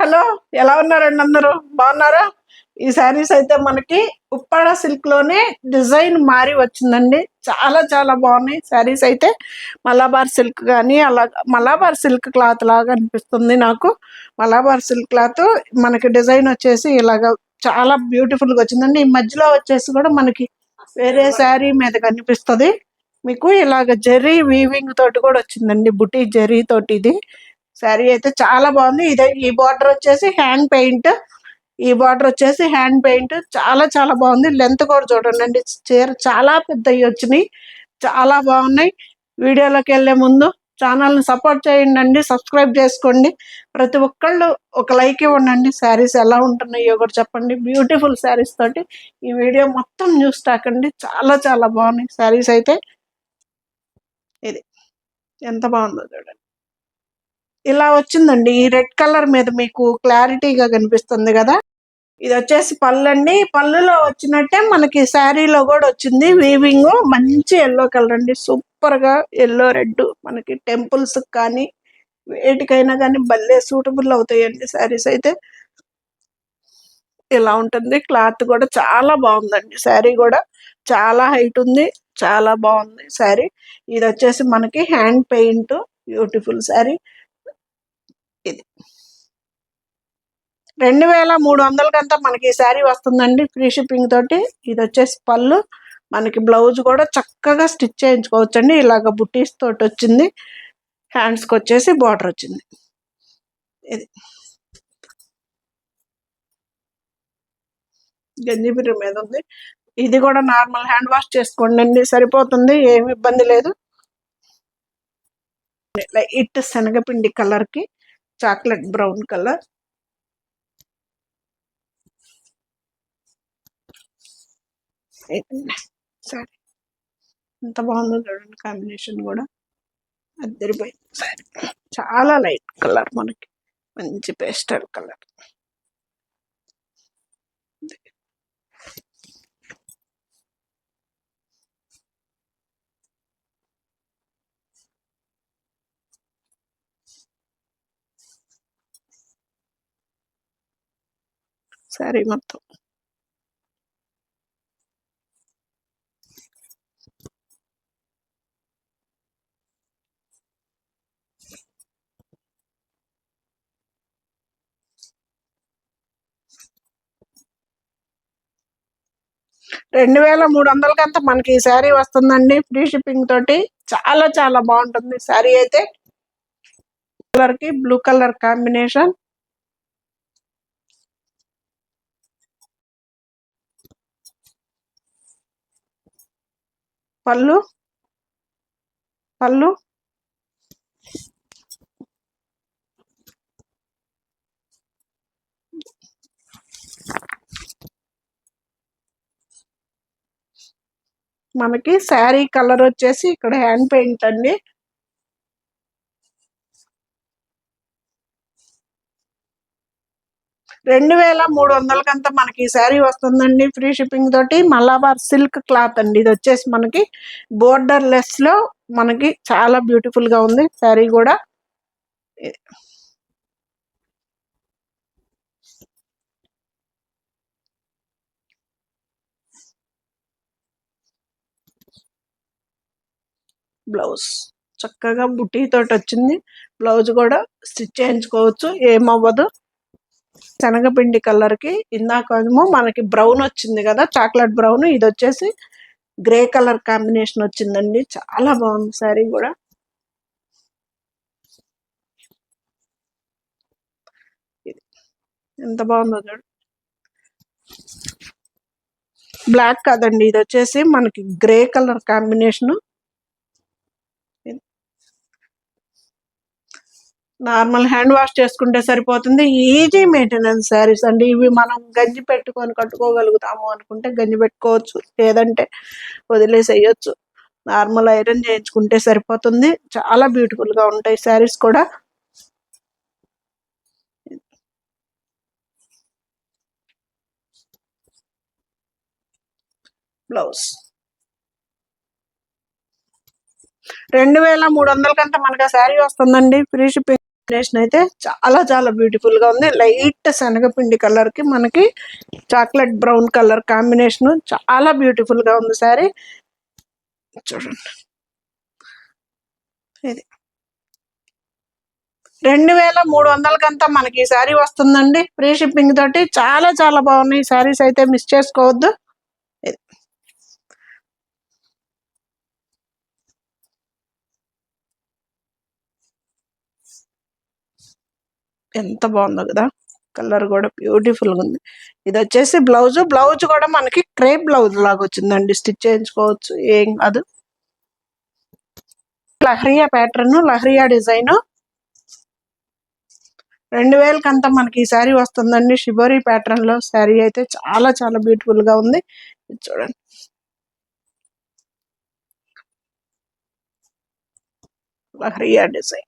Hello, ఎలా ఉన్నారండి? అందరూ బాగున్నారా? ఈ శారీస్ అయితే మనకి ఉప్పాడ సిల్క్ లోనే డిజైన్ మారి వచ్చిందండి. చాలా చాలా బాగున్నాయి శారీస్ అయితే. మలాబార్ సిల్క్ కానీ అలా మలాబార్ సిల్క్ క్లాత్ లాగా అనిపిస్తుంది నాకు. మలాబార్ సిల్క్ క్లాత్ మనకి డిజైన్ వచ్చేసి ఇలాగ చాలా బ్యూటిఫుల్ గా వచ్చిందండి. ఈ మధ్యలో వచ్చేసి కూడా మనకి వేరే శారీ మీద కనిపిస్తుంది మీకు. ఇలాగ జెరీ వీవింగ్ తోటి కూడా వచ్చిందండి, బుటీ జెరీ తోటి. ఇది శారీ అయితే చాలా బాగుంది. ఇదే ఈ బార్డర్ వచ్చేసి హ్యాండ్ పెయింట్. ఈ బార్డర్ వచ్చేసి హ్యాండ్ పెయింట్ చాలా చాలా బాగుంది. లెంత్ కూడా చూడండి, చీర చాలా పెద్దవి వచ్చినాయి, చాలా బాగున్నాయి. వీడియోలోకి వెళ్ళే ముందు ఛానల్ని సపోర్ట్ చేయండి, సబ్స్క్రైబ్ చేసుకోండి. ప్రతి ఒక్కళ్ళు ఒక లైక్ ఇవ్వండి. శారీస్ ఎలా ఉంటున్నాయో కూడా చెప్పండి. బ్యూటిఫుల్ శారీస్ తోటి ఈ వీడియో మొత్తం న్యూస్ టాకండి. చాలా చాలా బాగున్నాయి శారీస్ అయితే. ఇది ఎంత బాగుందో చూడండి. ఇలా వచ్చిందండి. ఈ రెడ్ కలర్ మీద మీకు క్లారిటీగా కనిపిస్తుంది కదా. ఇది వచ్చేసి పళ్ళు అండి. పళ్ళులో వచ్చినట్టే మనకి శారీలో కూడా వచ్చింది వీవింగ్. మంచి ఎల్లో కలర్ అండి, సూపర్ గా ఎల్లో రెడ్. మనకి టెంపుల్స్ కానీ వేటికైనా కానీ భలే సూటబుల్ అవుతాయండి శారీస్ అయితే. ఇలా ఉంటుంది. క్లాత్ కూడా చాలా బాగుందండి. శారీ కూడా చాలా హైట్ ఉంది, చాలా బాగుంది శారీ. ఇది వచ్చేసి మనకి హ్యాండ్ పెయింట్, బ్యూటిఫుల్ శారీ. ఇది 2300 మనకి ఈ శారీ వస్తుందండి, ఫ్రీ షిప్పింగ్ తోటి. ఇది వచ్చేసి పళ్ళు. మనకి బ్లౌజ్ కూడా చక్కగా స్టిచ్ చేయించుకోవచ్చండి. ఇలాగ బుటీస్ తోటి వచ్చింది. హ్యాండ్స్కి వచ్చేసి బార్డర్ వచ్చింది. ఇది గంజిబిర్రి మీద ఉంది. ఇది కూడా నార్మల్ హ్యాండ్ వాష్ చేసుకోండి, సరిపోతుంది, ఏమి ఇబ్బంది లేదు. లైట్ శనగపిండి కలర్ కి చాక్లెట్ బ్రౌన్ కలర్. సరే, ఎంత బాగుందో చూడండి. కాంబినేషన్ కూడా అద్దరిపోయింది సారీ. చాలా లైట్ కలర్, మనకి మంచి పేస్టల్ కలర్. సారీ మొత్తం 2300 మనకి ఈ శారీ వస్తుందండి, ఫ్రీ షిప్పింగ్ తోటి. చాలా చాలా బాగుంటుంది శారీ అయితే. కలర్ కి బ్లూ కలర్ కాంబినేషన్. పళ్ళు పళ్ళు మనకి శారీ కలర్ వచ్చేసి ఇక్కడ హ్యాండ్ పెయింట్ అండి. మనకి ఈ శారీ వస్తుందండి, ఫ్రీ షిప్పింగ్ తోటి. మలాబార్ సిల్క్ క్లాత్ అండి. ఇది వచ్చేసి మనకి బోర్డర్ లెస్ లో మనకి చాలా బ్యూటిఫుల్ గా ఉంది శారీ కూడా. బ్లౌజ్ చక్కగా బుటీ తోటి వచ్చింది. బ్లౌజ్ కూడా స్టిచ్ చేయించుకోవచ్చు, ఏమవ్వదు. శనగపిండి కలర్ కి ఇందాకేమో మనకి బ్రౌన్ వచ్చింది కదా, చాక్లెట్ బ్రౌన్. ఇది వచ్చేసి గ్రే కలర్ కాంబినేషన్ వచ్చిందండి. చాలా బాగుంది శారీ కూడా. ఎంత బాగుందో చూడు. బ్లాక్ కాదండి, ఇది వచ్చేసి మనకి grey colour combination. Normal hand wash చేసుకుంటే సరిపోతుంది. ఈజీ మెయింటెనెన్స్ శారీస్ అండి ఇవి. మనం గంజి పెట్టుకొని కట్టుకోగలుగుతాము అనుకుంటే గంజి పెట్టుకోవచ్చు, లేదంటే వదిలేసేయచ్చు. నార్మల్ ఐరన్ చేయించుకుంటే సరిపోతుంది. చాలా బ్యూటిఫుల్ గా ఉంటాయి శారీస్ కూడా. బ్లౌజ్ 2300 మనకి ఆ శారీ వస్తుందండి, ఫ్రీ షిప్పింగ్. కాంబినేషన్ అయితే చాలా చాలా బ్యూటిఫుల్ గా ఉంది. లైట్ శనగపిండి కలర్ కి మనకి చాక్లెట్ బ్రౌన్ కలర్ కాంబినేషన్ చాలా బ్యూటిఫుల్ గా ఉంది సారీ. చూడండి, ఇది 2300 మనకి ఈ శారీ వస్తుందండి, ఫ్రీ షిప్పింగ్ తోటి. చాలా చాలా బాగున్నాయి శారీస్, అయితే మిస్ చేసుకోవద్దు. ఎంత బాగుందో కదా, కలర్ కూడా బ్యూటిఫుల్ గా ఉంది. ఇది వచ్చేసి బ్లౌజ్ కూడా మనకి క్రేప్ బ్లౌజ్ లాగా వచ్చిందండి, స్టిచ్ చేయించుకోవచ్చు, ఏం కాదు. లహరియా ప్యాటర్న్, లహరియా డిజైన్ 2000 మనకి ఈ శారీ వస్తుందండి. షిబోరి ప్యాటర్న్ లో శారీ అయితే చాలా చాలా బ్యూటిఫుల్ గా ఉంది. చూడండి, లహరియా డిజైన్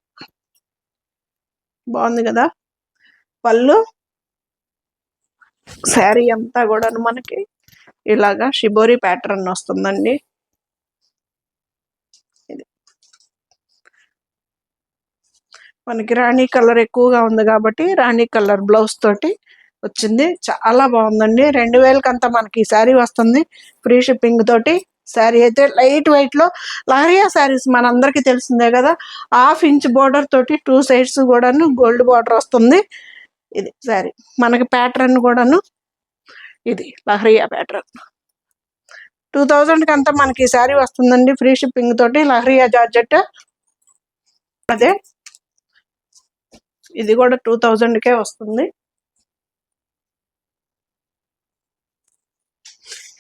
బాగుంది కదా. పళ్ళు, శారీ అంతా కూడా మనకి ఇలాగా షిబోరి ప్యాటర్న్ వస్తుందండి. ఇది మనకి రాణి కలర్ ఎక్కువగా ఉంది కాబట్టి రాణి కలర్ బ్లౌజ్ తోటి వచ్చింది, చాలా బాగుందండి. 2000 మనకి ఈ శారీ వస్తుంది, ఫ్రీ షిప్పింగ్ తోటి. శారీ అయితే లైట్ వెయిట్ లో, లహరియా శారీస్ మనందరికి తెలిసిందే కదా. 1/2 ఇంచ్ బోర్డర్ తోటి 2 సైడ్స్ కూడాను గోల్డ్ బార్డర్ వస్తుంది. ఇది శారీ మనకి ప్యాటర్న్ కూడాను, ఇది లహరియా ప్యాటర్న్. 2000 మనకి ఈ శారీ వస్తుందండి, ఫ్రీ షిప్పింగ్ తోటి. లహరియా జార్జెట్, అదే ఇది కూడా 2000కే వస్తుంది.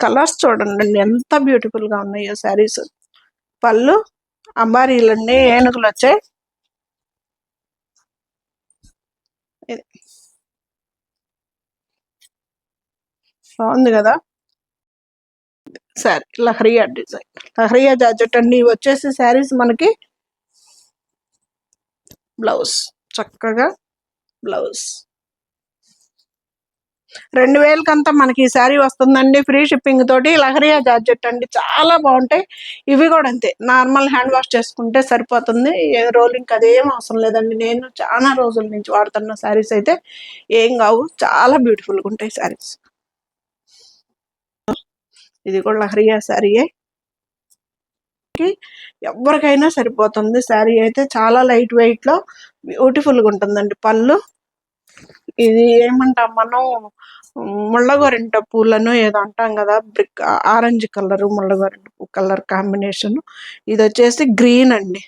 కలర్స్ చూడండి ఎంత బ్యూటిఫుల్ గా ఉన్నాయో శారీస్. పళ్ళు అంబారీలన్నీ ఏనుగులు వచ్చాయి. బాగుంది కదా శారీ, లహరియా డిజైన్, లహరియా జార్జెట్ అండి. ఇవి వచ్చేసి శారీస్ మనకి బ్లౌజ్, చక్కగా బ్లౌజ్. 2000 మనకి ఈ శారీ వస్తుందండి, ఫ్రీ షిప్పింగ్ తోటి. లహరియా జార్జెట్ అండి, చాలా బాగుంటాయి. ఇవి కూడా అంతే, నార్మల్ హ్యాండ్ వాష్ చేసుకుంటే సరిపోతుంది, రోలింగ్ అదేం అవసరం లేదండి. నేను చాలా రోజుల నుంచి వాడుతున్న శారీస్ అయితే ఏం కావు, చాలా బ్యూటిఫుల్గా ఉంటాయి శారీస్. ఇది కూడా లహరియా శారీయే, ఎవరికైనా సరిపోతుంది శారీ అయితే. చాలా లైట్ వెయిట్ లో బ్యూటిఫుల్ గా ఉంటుందండి. పళ్ళు, ఇది ఏమంటాం మనం, ముళ్ళగోరింట పూలను ఏదో అంటాం కదా, బ్రిక్ ఆరెంజ్ కలర్ ముళ్ళగోరింట పూ కలర్ కాంబినేషన్. ఇది వచ్చేసి గ్రీన్ అండి,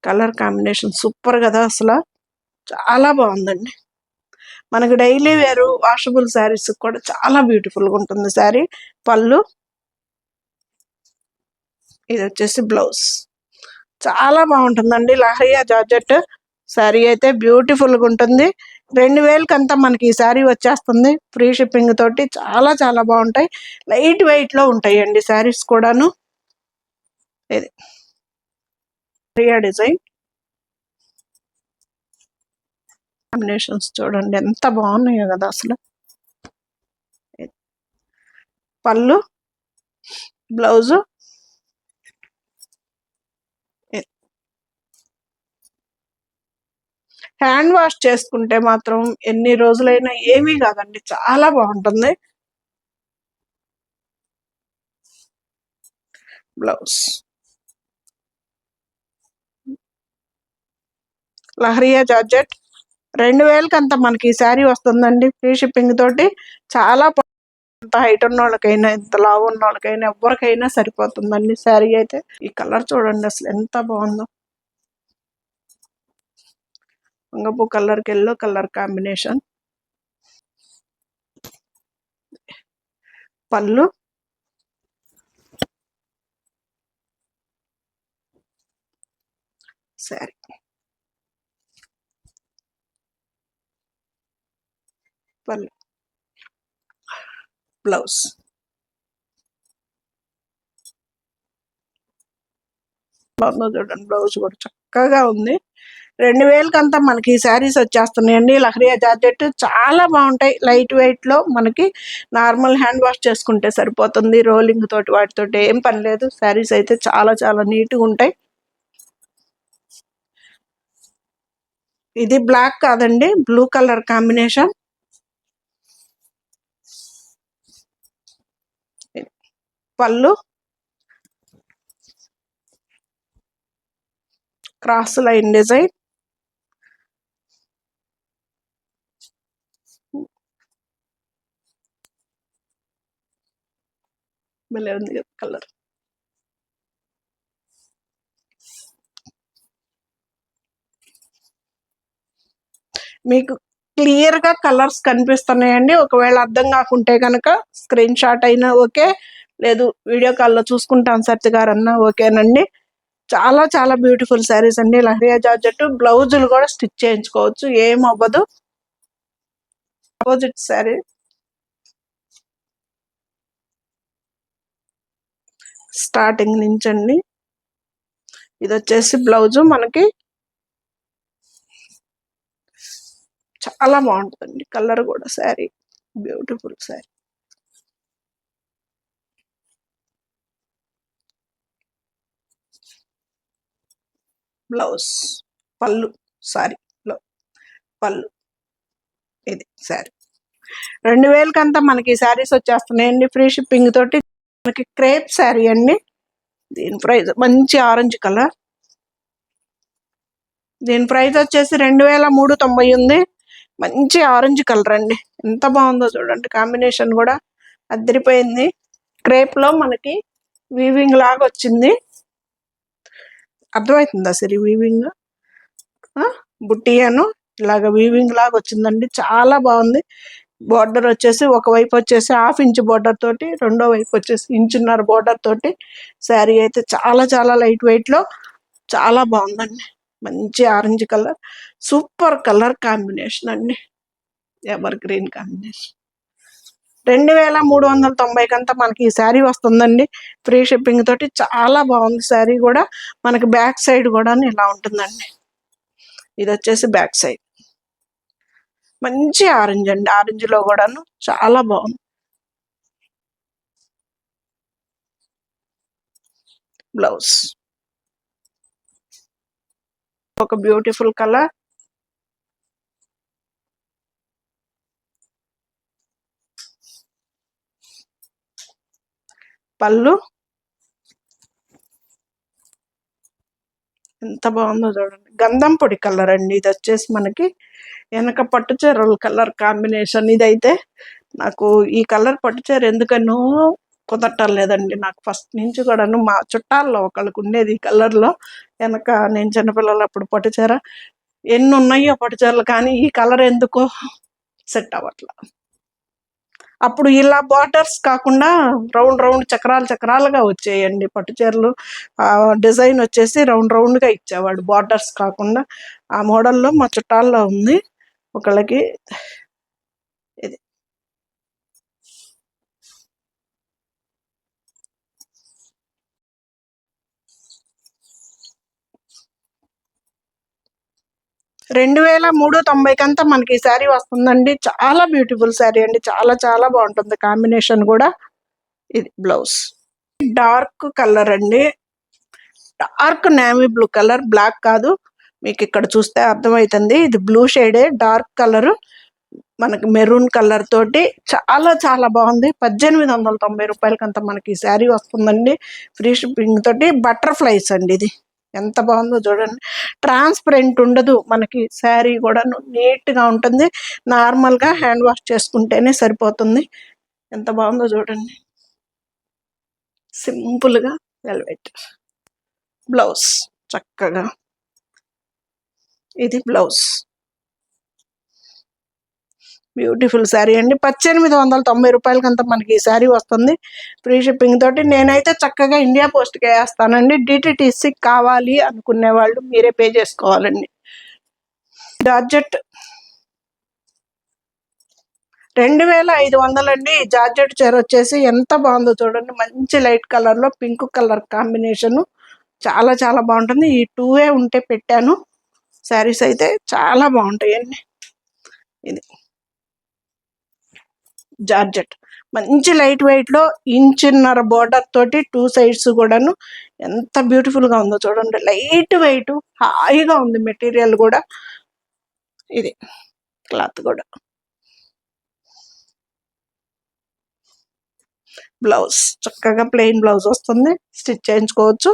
కలర్ కాంబినేషన్ సూపర్ కదా, అసలు చాలా బాగుందండి. మనకి డైలీ వేరు వాషబుల్ శారీస్ కూడా చాలా బ్యూటిఫుల్ గా ఉంటుంది శారీ. పళ్ళు, ఇది వచ్చేసి బ్లౌజ్, చాలా బాగుంటుందండి. లహరియా జార్జెట్ శారీ అయితే బ్యూటిఫుల్ గా ఉంటుంది. 2000 మనకి ఈ శారీ వచ్చేస్తుంది, ఫ్రీ షిప్పింగ్ తోటి. చాలా చాలా బాగుంటాయి, లైట్ వెయిట్ లో ఉంటాయండి శారీస్ కూడాను. ఇది లహరియా డిజైన్ కాంబినేషన్స్ చూడండి ఎంత బాగున్నాయో కదా అసలు. పళ్ళు, బ్లౌజు, హ్యాండ్ వాష్ చేసుకుంటే మాత్రం ఎన్ని రోజులైనా ఏమీ కాదండి, చాలా బాగుంటుంది. బ్లౌజ్, లహరియా జార్జెట్ 2000 మనకి ఈ శారీ వస్తుందండి, ఫ్రీ షిప్పింగ్ తోటి. చాలా ఎంత హైట్ ఉన్న వాళ్ళకైనా, ఎంత లావు ఉన్న వాళ్ళకైనా, ఎవరికైనా సరిపోతుందండి శారీ అయితే. ఈ కలర్ చూడండి అసలు ఎంత బాగుందో, వంగపూ కలర్ కి ఎల్లో కలర్ కాంబినేషన్. పళ్ళు, శారీ, పళ్ళు, బ్లౌజ్. బాగుందో చూడండి, బ్లౌజ్ కూడా చక్కగా ఉంది. 2000 మనకి ఈ శారీస్ వచ్చేస్తున్నాయండి, లహరియా జార్జెట్. చాలా బాగుంటాయి, లైట్ వెయిట్ లో మనకి. నార్మల్ హ్యాండ్ వాష్ చేసుకుంటే సరిపోతుంది, రోలింగ్ తోటి వాటితోటి ఏం పని లేదు. శారీస్ అయితే చాలా చాలా నీట్గా ఉంటాయి. ఇది బ్లాక్ కాదండి, బ్లూ కలర్ కాంబినేషన్. పళ్ళు క్రాస్ లైన్ డిజైన్. భలే ఉంది కదా కలర్. మీకు క్లియర్ గా కలర్స్ కనిపిస్తున్నాయండి. ఒకవేళ అర్థం కాకుంటే కనుక స్క్రీన్ షాట్ అయినా ఓకే, లేదు వీడియో కాల్లో చూసుకుంటాను సత్య గారు అన్నా ఓకేనండి. చాలా చాలా బ్యూటిఫుల్ శారీస్ అండి. లహరియా జార్జెట్ బ్లౌజులు కూడా స్టిచ్ చేయించుకోవచ్చు, ఏం అవ్వదు. ఆపోజిట్ శారీ స్టార్టింగ్ నుంచి అండి. ఇది వచ్చేసి బ్లౌజు మనకి చాలా బాగుంటుందండి. కలర్ కూడా శారీ బ్యూటిఫుల్ శారీ. బ్లౌజ్, పళ్ళు, సారీ పళ్ళు. ఇది శారీ 2000 కంతా మనకి శారీస్ వచ్చేస్తున్నాయండి ఫ్రీ షిప్పింగ్ తోటి. మనకి క్రేప్ శారీ అండి. దీని ప్రైస్ మంచి ఆరెంజ్ కలర్. దీని ప్రైస్ వచ్చేసి 2390 ఉంది. మంచి ఆరెంజ్ కలర్ అండి. ఎంత బాగుందో చూడండి, కాంబినేషన్ కూడా అదిరిపోయింది. క్రేప్ లో మనకి వీవింగ్ లాగా వచ్చింది. అర్థమవుతుందా సరే? వీవింగ్ బుట్టియాను ఇలాగ వీవింగ్ లాగా వచ్చిందండి. చాలా బాగుంది. బోర్డర్ వచ్చేసి ఒకవైపు వచ్చేసి 1/2 ఇంచ్ బోర్డర్ తోటి, రెండో వైపు వచ్చేసి 1.5 ఇంచ్ బోర్డర్ తోటి. శారీ అయితే చాలా చాలా లైట్ వెయిట్ లో చాలా బాగుందండి. మంచి orange colour, super colour combination అండి. Evergreen combination. 2390 కంతా మనకి ఈ శారీ వస్తుందండి ఫ్రీ షిప్పింగ్ తోటి. చాలా బాగుంది శారీ కూడా. మనకి బ్యాక్ సైడ్ కూడా ఇలా ఉంటుందండి. ఇది వచ్చేసి బ్యాక్ సైడ్ మంచి ఆరెంజ్ అండి. ఆరెంజ్ లో కూడాను చాలా బాగుంది. బ్లౌజ్ ఒక బ్యూటిఫుల్ కలర్. పళ్ళు ఎంత బాగుందో చూడండి. గంధం పొడి కలర్ అండి. ఇది వచ్చేసి మనకి వెనక పట్టు చీరల కలర్ కాంబినేషన్. ఇదైతే నాకు ఈ కలర్ పట్టు చీర ఎందుకనో కుదరటం లేదండి. నాకు ఫస్ట్ నుంచి కూడాను మా చుట్టాల్లో ఒకళ్ళకి ఉండేది ఈ కలర్లో. వెనక నేను చిన్నపిల్లలు అప్పుడు పట్టు చీర ఎన్ని ఉన్నాయో పట్టు చీరలు, కానీ ఈ కలర్ ఎందుకో సెట్ అవ్వట్లా. అప్పుడు ఇలా బార్డర్స్ కాకుండా రౌండ్ రౌండ్ చక్రాలు చక్రాలుగా వచ్చేయండి పట్టు చీరలు. డిజైన్ వచ్చేసి రౌండ్ రౌండ్గా ఇచ్చేవాడు, బార్డర్స్ కాకుండా. ఆ మోడల్లో మా చుట్టాల్లో ఉంది ఒకళ్ళకి. ఇది 2390 కంతా మనకి ఈ శారీ వస్తుందండి. చాలా బ్యూటిఫుల్ శారీ అండి. చాలా చాలా బాగుంటుంది కాంబినేషన్ కూడా. ఇది బ్లౌజ్ డార్క్ కలర్ అండి. Dark navy blue colour, black కాదు. మీకు ఇక్కడ చూస్తే అర్థమవుతుంది. ఇది బ్లూ షేడే, డార్క్ కలర్. మనకి మెరూన్ కలర్ తోటి చాలా చాలా బాగుంది. 1890 రూపాయలకంతా మనకి ఈ శారీ వస్తుందండి ఫ్రీ షిప్పింగ్ తోటి. బటర్ఫ్లైస్ అండి. ఇది ఎంత బాగుందో చూడండి. ట్రాన్స్పరెంట్ ఉండదు మనకి శారీ కూడా, నీట్ గా ఉంటుంది. నార్మల్ గా హ్యాండ్ వాష్ చేసుకుంటేనే సరిపోతుంది. ఎంత బాగుందో చూడండి. సింపుల్ గా వెల్వెట్ బ్లౌజ్ చక్కగా. ఇది బ్లౌజ్ బ్యూటిఫుల్ శారీ అండి. 1890 రూపాయలకంతా మనకి ఈ శారీ వస్తుంది ఫ్రీ షిప్పింగ్ తోటి. నేనైతే చక్కగా ఇండియా పోస్ట్కి వేస్తానండి. డిటిటిసి కావాలి అనుకునే వాళ్ళు మీరే పే చేసుకోవాలండి. జార్జెట్ 2500 అండి. జార్జెట్ చీర వచ్చేసి ఎంత బాగుందో చూడండి. మంచి లైట్ కలర్ లో పింక్ కలర్ కాంబినేషన్. చాలా చాలా బాగుంటుంది. ఈ 2 ఉంటే పెట్టాను. శారీస్ అయితే చాలా బాగుంటాయండి. ఇది జార్జెట్ మంచి లైట్ వెయిట్ లో 1.5 ఇంచ్ బోర్డర్ తోటి 2 సైడ్స్ కూడాను. ఎంత బ్యూటిఫుల్ గా ఉందో చూడండి. లైట్ వెయిట్, హాయిగా ఉంది మెటీరియల్ కూడా. ఇది క్లాత్ కూడా. బ్లౌజ్ చక్కగా ప్లెయిన్ బ్లౌజ్ వస్తుంది, స్టిచ్ చేయించుకోవచ్చు.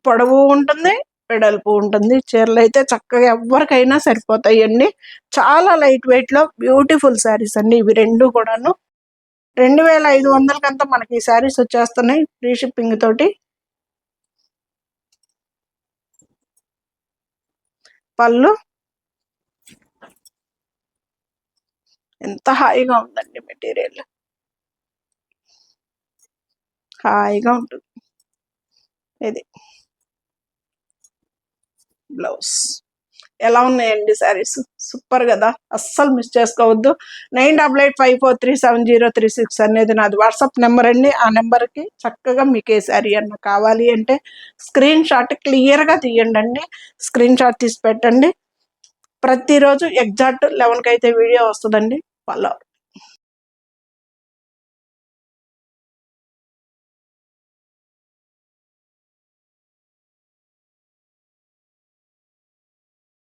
పొడవు ఉంటుంది, వెడల్పు ఉంటుంది. చీరలు అయితే చక్కగా ఎవరికైనా సరిపోతాయండి. చాలా లైట్ వెయిట్లో బ్యూటిఫుల్ శారీస్ అండి ఇవి రెండు కూడాను. 2500కంతా మనకి ఈ శారీస్ వచ్చేస్తున్నాయి ఫ్రీ షిప్పింగ్ తోటి. పళ్ళు ఎంత హాయిగా ఉందండి, మెటీరియల్ హాయిగా ఉంటుంది. ఇది బ్లౌజ్. ఎలా ఉన్నాయండి శారీస్? సూపర్ కదా, అస్సలు మిస్ చేసుకోవద్దు. 9885437036 అనేది నాది వాట్సాప్ నెంబర్ అండి. ఆ నెంబర్కి చక్కగా మీకు ఏ శారీ అన్న కావాలి అంటే స్క్రీన్ షాట్ క్లియర్గా తీయండి అండి. స్క్రీన్ షాట్ తీసి పెట్టండి. ప్రతిరోజు ఎగ్జాక్ట్ 11కి అయితే వీడియో వస్తుందండి. ఫాలో